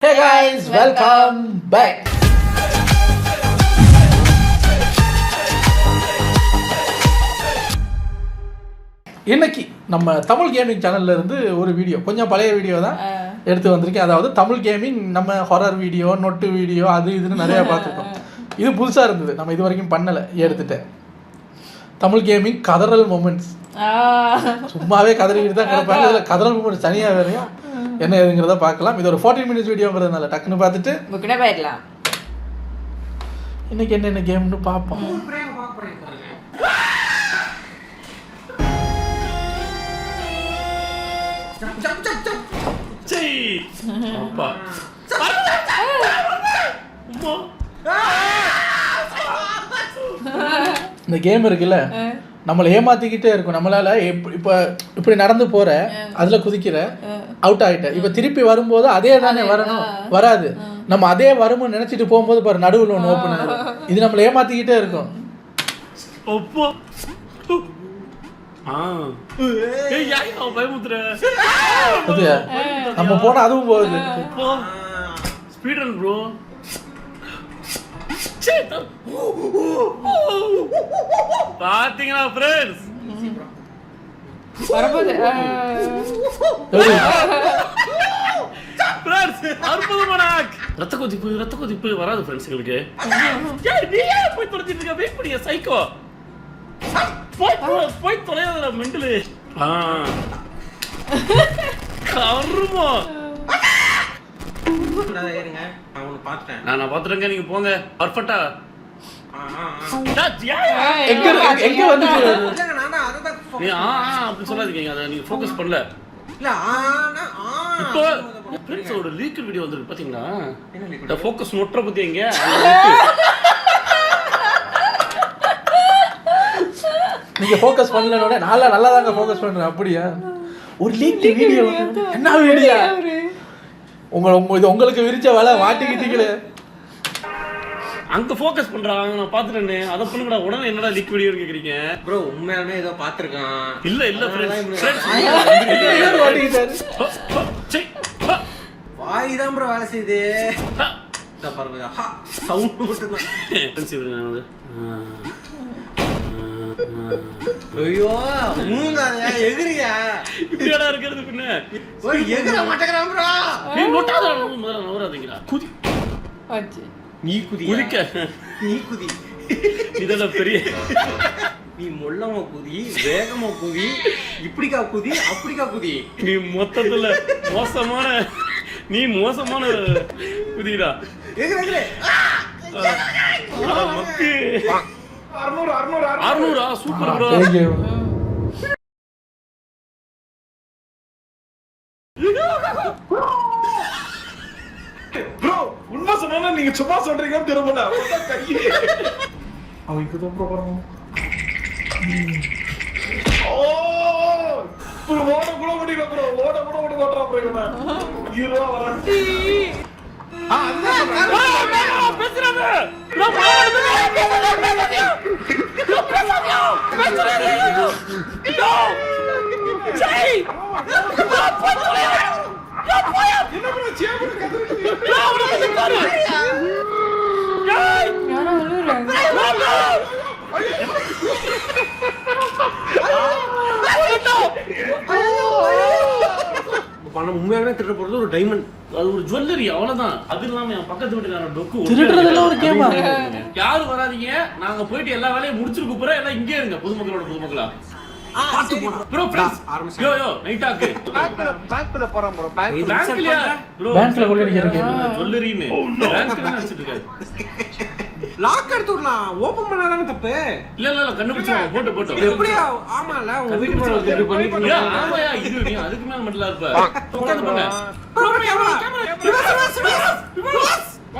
Hey guys, welcome back. இன்னைக்கு நம்ம Tamil gaming சேனல்ல இருந்து ஒரு வீடியோ, கொஞ்சம் பழைய வீடியோ தான் எடுத்து வந்திருக்கேன். அதாவது தமிழ் கேமிங், நம்ம ஹாரர் வீடியோ, நொட்டு வீடியோ, அது இதுன்னு நிறையா பார்த்துருக்கோம். இது புதுசாக இருந்தது, நம்ம இது வரைக்கும் பண்ணலை, எடுத்துட்டேன். தமிழ் கேமிங் கதறல் மூமெண்ட்ஸ். சும்மாவே கதறிக்கிட்டு தான் கிடப்பாங்க, இதில் கதறல் மூமெண்ட்ஸ் தனியாக வேறையா என்ன ஏதுங்கிறத பார்க்கலாம். இது ஒரு 14 மினிட்ஸ் வீடியோங்கிறதுனால டக்குன்னு பார்த்துட்டு போயிடலாம். இன்னைக்கு என்னென்ன கேம்னு பார்ப்போம். இந்த கேம் இருக்குல்ல, நம்மளை ஏமாத்திக்கிட்டே இருக்கும். நம்மளால இப்போ இப்படி நடந்து போற, அதுல குதிக்கிற, அவுட் ஆகிட்ட, இப்போ திருப்பி வரும்போது அதே தானே வரணும், வராது. நம்ம அதே வரும்னு நினைச்சிட்டு போகும்போது பாரு நடுவில் ஒன்று ஓப்பன் ஆகும். இது நம்மளை ஏமாத்திக்கிட்டே இருக்கும். நம்ம போனா அதுவும் போகுது. பாத்தீங்களா ஃப்ரெண்ட்ஸ், வரப்போகுது. அற்புதமான ரத்த கொதிப்பு வராது ஃப்ரெண்ட்ஸ். எங்களுக்கு போய் தொலைச்சிட்டு இருக்க, வெயிட் பண்ணிய சைக்கோ, போய் தொலையாத மெண்டலு. கருமோ, நான் பாத்துறேங்க, நீங்க போங்க. பர்ஃபெக்ட்டா எங்க வந்து அப்படி சொல்லாதீங்க, அதை நீங்க ஃபோக்கஸ் பண்ணல. இப்போ ஃப்ரெண்ட்ஸ் ஒரு லீக் வீடியோ வந்திருக்கு பாத்தீங்களா? இந்த ஃபோக்கஸ் நோட்ற பத்தி எங்க நீங்க ஃபோக்கஸ் பண்ணலனோட நல்லா தாங்க ஃபோக்கஸ் பண்றேன். அப்படியா? ஒரு லீக் வீடியோ, என்ன வீடியோ? உங்களுக்கு விரிச்ச வேலை மாட்டிக்கிட்டீங்களே. அங்க ஃபோக்கஸ் பண்றாங்க, நான் பாத்துட்டேனே. அத பண்ணுங்கடா, உடனே என்னடா லீக் வீடியோ கேக்குறீங்க? ப்ரோ உண்மையாலுமே ஏதோ பாத்துர்க்கான். இல்ல ஃப்ரெண்ட்ஸ், வாய் தான் ப்ரோ வேலை செய்யுது. இத பாருங்க, சவுண்ட் மட்டும் தான். ஐயோ மூங்காத, எகிரியா இப்படிடா இருக்குது பின்ன. ஓய் எகிர மாட்டேங்கறான் ப்ரோ. நீ நோட்டாத, முதல்ல நவராதீங்கடா. குதி ஆச்சு. நீ குதி, குதிக்க நீ குதி. இதெல்லாம் பெரிய, நீ மொல்லமா குதி, வேகமா குதி, இப்படிக்கா குதி, அப்படிக்கா குதி. நீ மொத்தத்துல மோசமான குதிடா. எகிர மக்கு 600 சூப்பர் ப்ரோ. ப்ரோ உண்மை சொன்னா நீங்க சும்மா சொல்றீங்கன்னு திரும்பல அவங்க தான் ப்ரோ வரணும். ஓட கூட முடியல ப்ரோ, ஓட கூட ஓடுறா ப்ரோ. இவன் ஹீரோ வரணும். பேசுறாங்க பணம் உண்மையாவே திருட போறது ஒரு டைமண்ட், அது ஒரு ஜுவல்லரி, அவ்வளவுதான். அது இல்லாம என் பக்கத்து வீட்டுக்காரன் டொக்கு திருடுறதெல்லாம் ஒரு கேமா? யாரும் வராதீங்க, நாங்க போயிட்டு எல்லா வேலையும் முடிச்சிருக்கு போறோம். எல்லாம் இங்கே இருங்க, பொதுமக்களா. ப்ரோ ஃப்ரெண்ட்ஸ், யோ நைட் டாக் பேங்க்ல போறோம் ப்ரோ. பேங்க்லயா ப்ரோ? பேங்க்ல கொள்ளையடிக்கிறீங்க ஜுவல்லரின்னு பேங்க்ல நினைச்சிட்டு இருக்காரு. லாக் எடுத்து விடலாம், ஓபன் பண்ணாதானே தப்பு. இல்ல கண்டுபிடிச்சோம், போட்டு எப்படியா? ஆமால உங்க வீட்டு போற இப்படி பண்ணிட்டீங்க. ஆமாயா, இது நீ அதுக்கு மேல மட்டும் இருப்ப. உட்கார்ந்து பண்ணு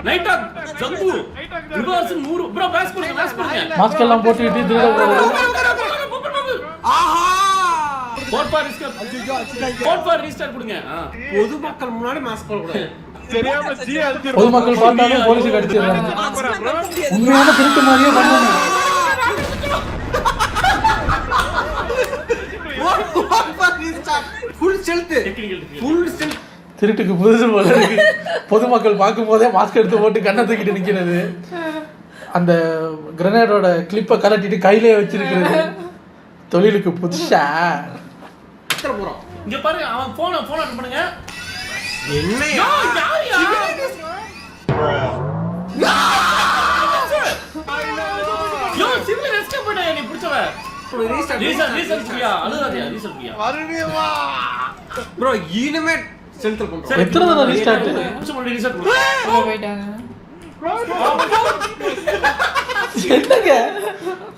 night dog jump reverse 100 bro. பேஸ் பண்ணுங்க மாஸ்க் எல்லாம் போட்டுட்டு திருட போறது. ஆஹா, போட் ஃபார் ரீஸ்டார்ட் கொடுங்க. பொதுமக்கள் முன்னாடி மாஸ்க் போட கூடாது. தெரியாம ஜி அழுத்தி பொதுமக்கள் பார்த்தாலும் போலீஸ் அடிச்சிடுறாங்க. உண்மையான திருட்டு மாதிரியே பண்ணுவாங்க. Full ஸ்ட்ரெல்த், full ஸ்ட்ரெல்த். திருட்டுக்கு புதுசு போல இருக்கு. பொதுமக்கள் பார்க்கும் போதே மாஸ்க் எடுத்து போட்டு கண்ணை தூக்கிட்டு நிற்கிறது, அந்த கிரனேடோட கிளிப்பை கலட்டிட்டு கையிலே வச்சிருக்கிறது தொழிலுக்கு புதுசா. போறோம். இங்க பாருங்க, அவன் போன் அட்டன் பண்ணுங்க. என்ன யோ, யாரியா? யோ, சிவில் எஸ்கேப் பண்ணாயா நீ புடிச்சவ? ரீசன் பிரியா, அழுகாதயா, ரீசன் பிரியா. ப்ரோ இனிமே சென்ட்ரல் பண்றோம். எத்தனை தடவை ரீஸ்டார்ட்? ரீசன் பண்ணு. போயிட்டாங்க. என்னங்க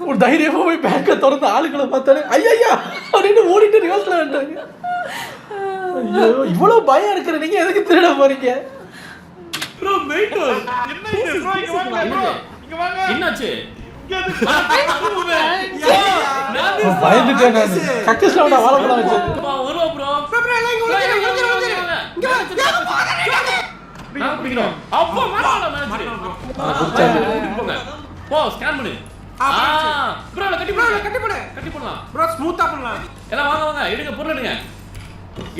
ஒரு தைரியமா போய் பேங்கை திறந்து ஆளுங்களை பார்த்தாலே ஐயா அப்படின்னு ஓடிட்டு ரிவர்ஸ்ல வந்துட்டாங்க. ஐயோ, இவ்வளவு பயம் இருக்கிற நீங்க எதுக்கு திருட போறீங்க? Bro wait. என்ன இது ப்ரோ? இங்க வாங்க ப்ரோ, இங்க வாங்க. என்னாச்சு? பயந்துட்டேன் நான். கக்கஸ்ல அவன வாழப்பட வச்சேன். வருவா ப்ரோ. நான் பிடிக்கிறோம். அப்போ மாட்டடா மேட்ச். போங்க. போ ஸ்கேன் பண்ணு. ப்ரோ கட்டி போடலாம். ப்ரோ ஸ்மூத்தா பண்ணலாம். எல்லாம் வாங்க எடுங்க, பொருள் எடுங்க.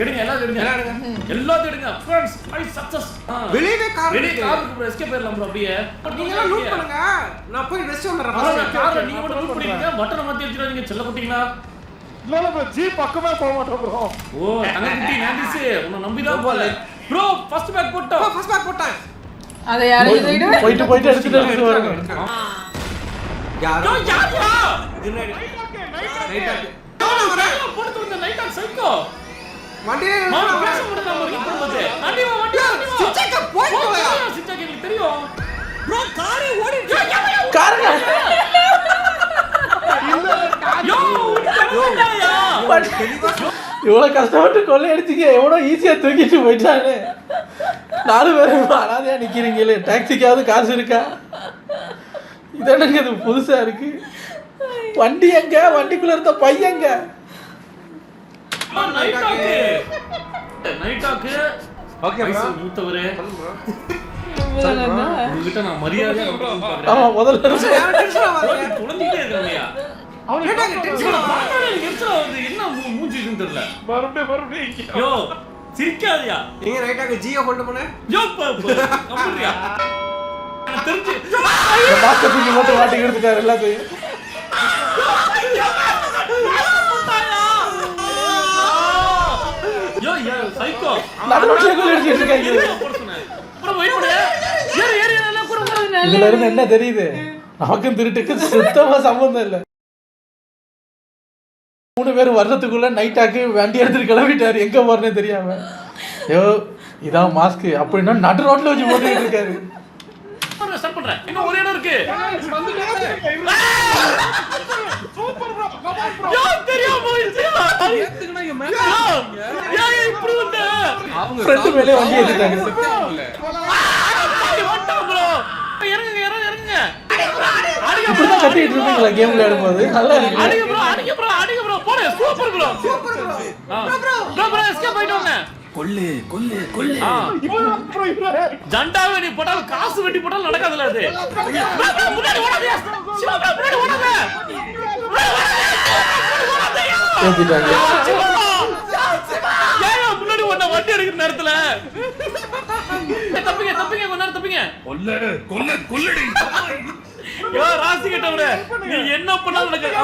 எல்லாரும் எடுங்க. फ्रेंड्स, ஐ சக்சஸ். வெளியவே கார் ப்ரோ எஸ்கேப் பண்ணலாம் ப்ரோ அப்படியே. நீங்க எல்லாம் லூட் பண்ணுங்க. நான் போய் ரெஸ்ட் வந்துறேன். கார்ல நீங்க மட்டும் லூட் பண்ணீங்க. பட்டனை மாத்தி வச்சிராதீங்க, செல்ல போட்டீங்களா? இல்ல ப்ரோ, ஜி பக்கமே போக மாட்டோம் ப்ரோ. ஓ தங்கக்குட்டி நான்டிஸ், உன்னை நம்பி தான் போல. ப்ரோ ஃபர்ஸ்ட் பேக் போட்டோம். ஃபர்ஸ்ட் பேக் போட்டேன். அத யாரு செய்யணும்? போயிட்டு எடுத்துட்டு வரணும். யாரோ யாரா? ரைட் போட்டு வந்த லைட் ஆன் சைக்கோ. வண்டியே மாமா பேச முடியல நம்ம இப்போ வந்து. வண்டி சிச்சக்க போய் போயா. சிச்சக்க எனக்கு தெரியும். ப்ரோ காரே ஓடிச்சு. காருங்க. யோ யா. இவ்வளவு கஷ்டப்பட்டு கொள்ளை அடிச்சிங்க, எவ்வளோ ஈஸியா தூக்கிட்டு போயிட்டானே. 4 பேரும் அனாதையா நிக்கிறீங்களே, டாக்ஸிக்காவது காசு இருக்கா? இதென்னங்க இது புதுசா இருக்கு? வண்டி எங்க? வண்டிக்குள்ள இருந்த பையங்க. Night talk. Okay bro. மூத்தவரே. உங்ககிட்ட நான் மரியாதையா பாக்குறேன். ஆமா, முதல்ல இருந்து யாரோ டென்ஷன் ஆவறீங்க. குழந்தைட்டே இருக்கலையா? அவனுக்கு இவனை பார்த்தாலே எனக்கு எரிச்சலா வருது. என்ன மூஞ்சி இருக்குன்னு தெரியல. மறுபடியும் யோ சிரிக்காதயா. நீங்க ரைட்டாக்கு ஜியோ ஹோல்ட் பண்ணு. யோ கம்புறியா? எனக்கு தெரிஞ்சு மாஸ்டர் போட்டு வாட்டி எடுத்துட்டாரு எல்லாத்தையும். யோ சைக்கோ. நடுரோட்ல கொள்ளை அடிச்சிட்டு இருக்காங்க. அப்புறம் வெயிட் பண்ணு. ஏறு நல்லா கூட இதுல இருந்து என்ன தெரியுது? நமக்கும் திருட்டுக்கு சுத்தமா சம்பந்தம் இல்ல. 3 பேர் வர்றதுக்குள்ள நைட்டாக்கு வண்டி எடுத்துட்டு கிளம்பிட்டாரு, எங்க போறனே தெரியாம. ஐயோ இதான் மாஸ்க் அப்படின்னா நடு ரோட்ல வச்சு போட்டுட்டு இருக்காரு. ஸ்டார்ட் பண்றேன். இன்னும் ஒரு இடம் இருக்கு. Super bro, come on bro. Yo தெரியாம போயிடுச்சு. ஏத்துக்குனா இங்க மேல யா இப்படி வந்த. அவங்க ஃப்ரண்ட் மேலே வண்டி எடுத்துட்டாங்க. ஓட்டா ப்ரோ. இறங்குங்க. இப்படிதான் கத்திட்டு இருந்தீங்களா கேம் விளையாடும்போது? நல்லா இருக்கு. அடிங்க ப்ரோ. போடு சூப்பர் ப்ரோ. ப்ரோ எஸ்கேப் ஆயிட்டோங்க. கொல்லு இவன் ப்ரோ இவன். ஜண்டாவே நீ போட்டாலும் காசு வெட்டி போட்டாலும் நடக்காதுல அது. முன்னாடி ஓடாதே. சிவா முன்னாடி ஓடாதே. ஏத்திட்டாங்க. ஏன் முன்னாடி ஓட வண்டி எடுக்கிற நேரத்துல தப்பிங்க கொஞ்ச நேரம் தப்பிங்க. கொல்லடி. யோ ராசி கேட்டவரே, நீ என்ன பண்ணாலும் நடக்க.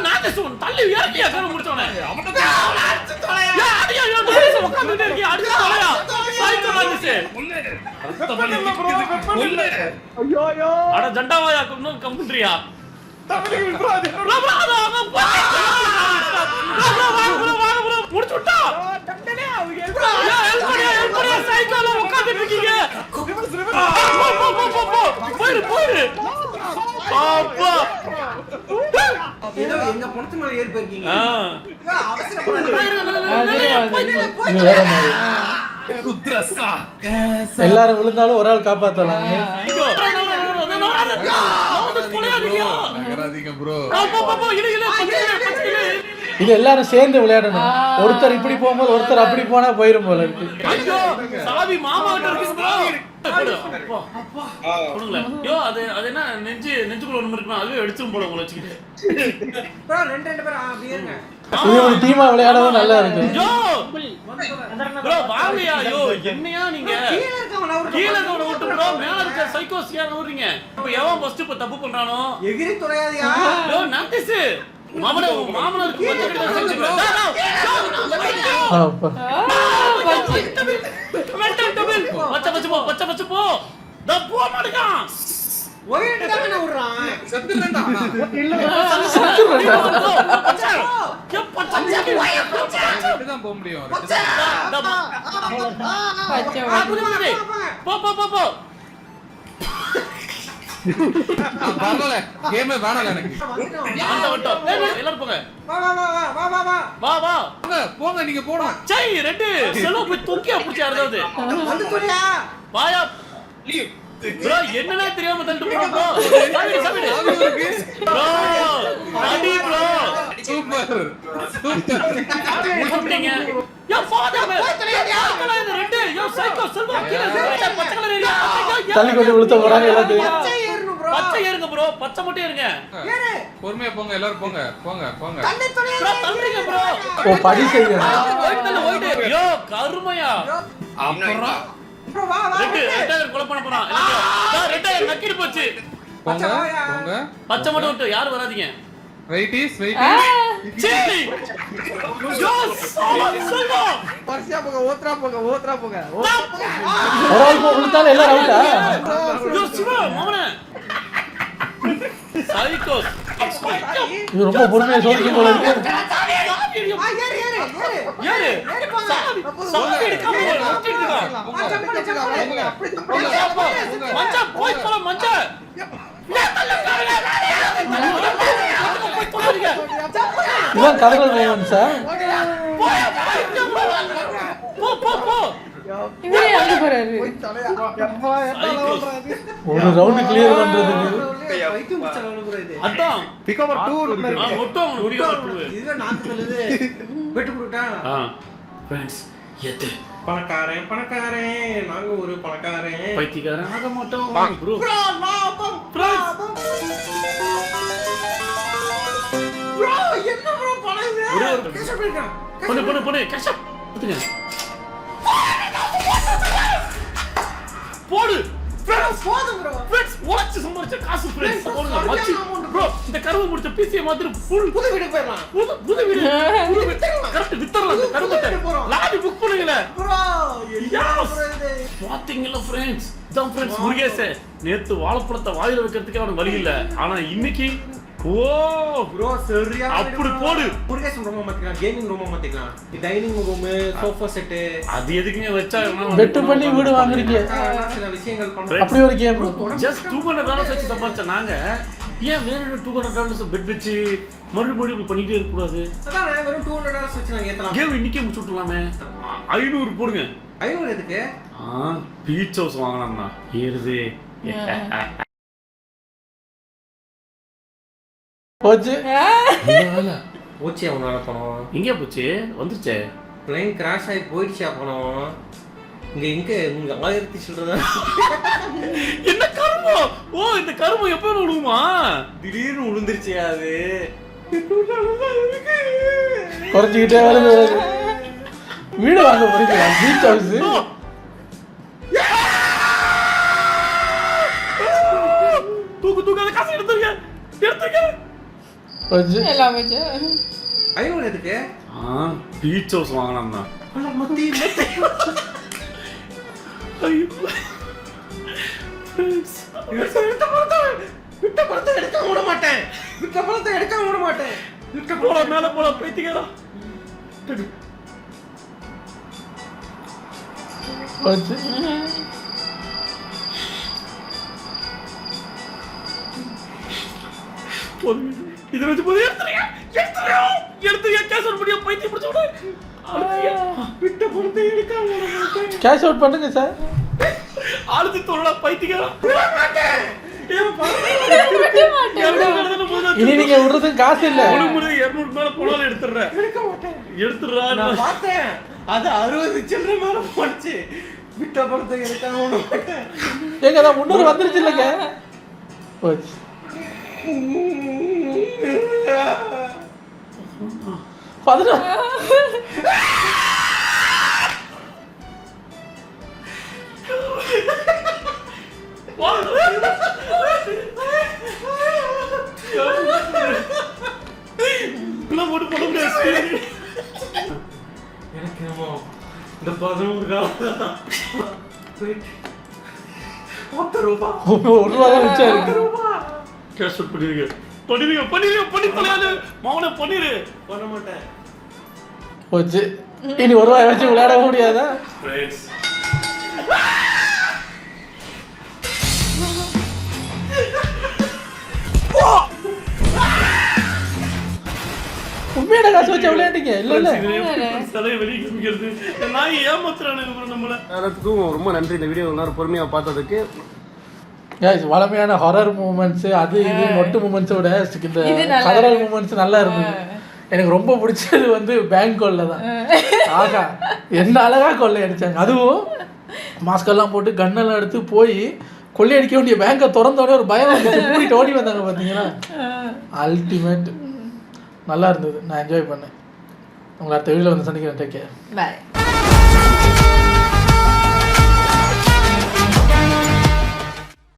நான் சொன்ன தள்ளி இறக்கியா கார முடிச்சவனே. அவனுக்கு அடிச்சு தொலையா. யா அடியா யோ நீ உட்கார்ந்துட்டே இருக்கீ, அடிச்சு தொலையா. சைக்கோ வந்துச்சு. கொல்லு. ஐயோ அட ஜண்டாவாயா இன்னும் கம்புன்றியா? தமிழுக்கு ப்ரோ அது ப்ரோ வாங்க ப்ரோ முடிச்சு விட்டா. டண்டனே அவங்க யா ஹெல்ப் பண்ணியா சைக்கோல உட்கார்ந்துட்டு இருக்கீங்க. போயிரு. அப்பா ஏதோ எங்க பொண்ணு மேல ஏறி போயிருக்கீங்க. எல்லாரும் விழுந்தாலும் ஒரு ஆள் காப்பாத்தலாம். இது எல்லாரும் சேர்ந்து விளையாடணும். ஒருத்தர் இப்படி போகும்போது ஒருத்தர் அப்படி போனா போயிரும் போல இருக்கு. ஐயோ சாவி மாமா கிட்ட இருக்கு ப்ரோ. சொல்லுங்களேன். யோ அது என்ன நெஞ்சுக்குள்ள ஒண்ணு இருக்குமா, அதுவே வெடிச்சும் போல உங்களை வச்சுக்கிட்டு. ப்ரோ ரெண்டு பேர் அப்படியே இருங்க. இது ஒரு டீமா விளையாடவும் நல்லா இருக்கு. யோ ப்ரோ வாங்கயா யோ என்னையா நீங்க கீழ இருக்கவன விட்டு ப்ரோ மேல இருக்க சைக்கோஸ் ஏன் ஓடுறீங்க? இப்போ எவன் ஃபர்ஸ்ட் இப்ப தப்பு பண்றானோ எகிரி தொலையாதியா யோ நாட்டிஸ் மாமனருக்கு பச்சை ப்ரோ அப்பா மென்டல் டபுள் பச்சை போ த போ மாட்டேங்க ஒரேட்டு தான் என்ன விடுறான் செத்துறேன்டா ரெண்டு தான் போக முடியும் போ வரல கேமே வேணால எனக்கு எல்லாரும் போங்க வா போங்க நீங்க போடணும் சை ரெண்டு செலவு போய் தூக்கி பிடிச்சி யாராவது வந்து தொலையா வாயா ப்ரோ என்னன்னே தெரியாம தள்ளிட்டு போறோம் ப்ரோ சாப்பிடு ப்ரோ அடி ப்ரோ சூப்பர் முடிச்சீங்க யோ ஃபாதர் கலர் இந்த ரெண்டு யோ சைக்கோ செல்வா கீழ பச்சை கலர் ஏரியா தள்ளி கொண்டு விழுத்த போறாங்க எல்லாத்தையும். பச்சை ஏறணும் ப்ரோ பச்சை ஏறுங்க ப்ரோ பச்சை மட்டும் ஏறுங்க ஏறு பொறுமையா போங்க எல்லாரும் போங்க தள்ளி தொலையா ப்ரோ தள்ளுங்க ப்ரோ ஓ படி செய்யுங்க. ஒயிட் யோ கருமையா அப்புறம் ப்ரோ வா ரெண்டு கொலை பண்ண போறான் ரெண்டு நக்கிட்டு போச்சு போங்க பச்சை மட்டும் விட்டு யாரும் வராதீங்க வெயிட் இஸ் சீ யோ செல்வா பர்சியா போங்க ஓத்ரா போங்க ஒரு ஆள் விழுந்தாலும் எல்லாரும் அவுட்டா? யோ சிவா மவனே சைக்கோ இது ரொம்ப பொறுமையா சோதிக்கும் போல இருக்கு. ஏறு சாவி எடுக்காம மஞ்சா போய் போல மஞ்சா இதான் கதறல் மோகன் சார். போ இவரே அங்க போறாரு. ஒரு ரவுண்ட் கிளியர் பண்றதுக்கு அதான் பிகவர் 2 மொத்தம் இதுல நாக்கு தள்ளுது வெட்டு குடுட்டான் ஃப்ரெண்ட்ஸ் எது பணக்காரன் நாங்க ஒரு பணக்காரன் பைத்தியக்காரன் ஆக மாட்டோம் ப்ரோ ப்ரோ என்ன ப்ரோ பணம் இது கேஷ் பண்ணிருக்கான் பொண்ணு கஷ்டம் எடுத்துங்க போடு போதும் ப்ரோ ஃப்ரெண்ட்ஸ் வாட்ச் சம்பாரிச்ச காசு ஃப்ரெண்ட்ஸ் போடுங்க மச்சி ப்ரோ இந்த கருவு முடிச்ச பிசியை மாதிரி ஃபுல் புது வீட்டுக்கு போயிடலாம் புது வீடு கரெக்ட் வித்தரலாம் இந்த கருவத்தை லாபி புக் பண்ணுங்களே ப்ரோ Yes. பாத்தீங்களா ஃப்ரெண்ட்ஸ் இதான் ஃப்ரெண்ட்ஸ் முருகேஷ் நேத்து வாழைப்பழத்தை வாயில வைக்கிறதுக்கே அவனுக்கு வழி இல்ல ஆனா இன்னைக்கு ஓ ப்ரோ சரியா அப்படி போடு முருகேஷ் ரூம் மாத்திக்கலாம் கேமிங் ரூம் மாத்திக்கலாம் டைனிங் ரூம் சோஃபா செட் அது எதுக்குங்க வச்சா வெட்டு பண்ணி வீடு வாங்குறீங்க. சில விஷயங்கள் பண்ணலாம் அப்படி ஒரு கேம். ஜஸ்ட் $200 வச்சு சம்பாதிச்ச நாங்க ஏன் வேற $200 பெட் வச்சு மறுபடியும் இப்படி பண்ணிட்டே இருக்க கூடாது? அதான் நான் வெறும் $200 வச்சு நான் ஏத்தலாம் கேம் இன்னைக்கே முடிச்சு விட்டுலாமே 500 போடுங்க 500 எதுக்கு பீச் ஹவுஸ் வாங்கலாம்னா ஏறுது போச்சு. போச்சு அவனால பணம் எங்க போச்சு வந்துருச்சே பிளைன் கிராஷ் ஆகி போயிடுச்சா பணம் இங்க 1000 சொல்றதா என்ன கருமம் ஓ இந்த கருமம் எப்ப விழுகுமா திடீர்னு விழுந்துருச்சு அது குறைஞ்சிக்கிட்டே வருது. வீடு வாங்க போறீங்களா? Beach house. தூக்கு அந்த காசு எடுத்துருங்க போச்சு. எல்லாம் வச்சு 500 எதுக்கு பீச் ஹவுஸ் வாங்கலாம்னா மத்தி ஐயோ விட்ட பணத்தை எடுக்க விட மாட்டேன் போல மேல போல பைத்தியக்காரா போச்சு. இது வச்சு போது எடுத்து கேன்சல் பண்ணியா பைத்தியம் பிடிச்ச விட விட்ட பணத்தை எடுக்காம விட மாட்டேன் கேஷ் அவுட் பண்ணுங்க சார். ஆளுதி தொழிலா பைத்தியக்காரா இனி நீங்க விடுறதுக்கு காசு இல்ல. 200 மேல போனாலும் எடுத்துடுறா நான் பார்த்தேன் அது 60 சில்லற மேல போச்சு விட்ட பணத்தை எடுக்காம விட மாட்டேன் ஏங்க அதான் 300 வந்துருச்சு இல்லைங்க. போச்சு. போட்டு போட முடியாது. எனக்கு இந்த 11 காலம் 10 ரூபாய் 1 ரூபா தான் மிச்சம் இருக்கு. கேஷ் அவுட் பண்ணிருங்க. பண்ணி தொலையாது. மௌன பண்ணிரு. பண்ண மாட்டேன். போச்சு. இனி 1 ரூபாய் வச்சு விளையாட முடியாதா? ஃப்ரெண்ட்ஸ். உண்மையான காசு வச்சு விளையாண்டீங்க இல்ல தலையை வெளியே காமிக்கிறது. நான் ஏமாத்துறானுங்க நம்மள. எல்லாத்துக்கும் ரொம்ப நன்றி இந்த வீடியோ எல்லாரும் பொறுமையா பார்த்ததுக்கு. வளமையான ஹாரர் மூமெண்ட்ஸ் அது இது நொட்டு மூமெண்ட்ஸோட இந்த கதறல் மூமெண்ட்ஸ் நல்லா இருந்தது. எனக்கு ரொம்ப பிடிச்சது வந்து பேங்க் கொள்ளை தான். ஆகா என்ன அழகா கொள்ளை அடிச்சாங்க. அதுவும் மாஸ்கெல்லாம் போட்டு கண்ணெல்லாம் எடுத்து போய் கொள்ளையடிக்க வேண்டிய பேங்கை திறந்தோடனே ஒரு பயம் வந்துச்சு. மூடிட்டு ஓடி வந்தாங்க பார்த்தீங்கன்னா அல்டிமேட். நல்லா இருந்தது. நான் என்ஜாய் பண்ணேன். உங்களை அடுத்த வீடியோவில் வந்து சந்திக்கிறேன். Take care. பாய்.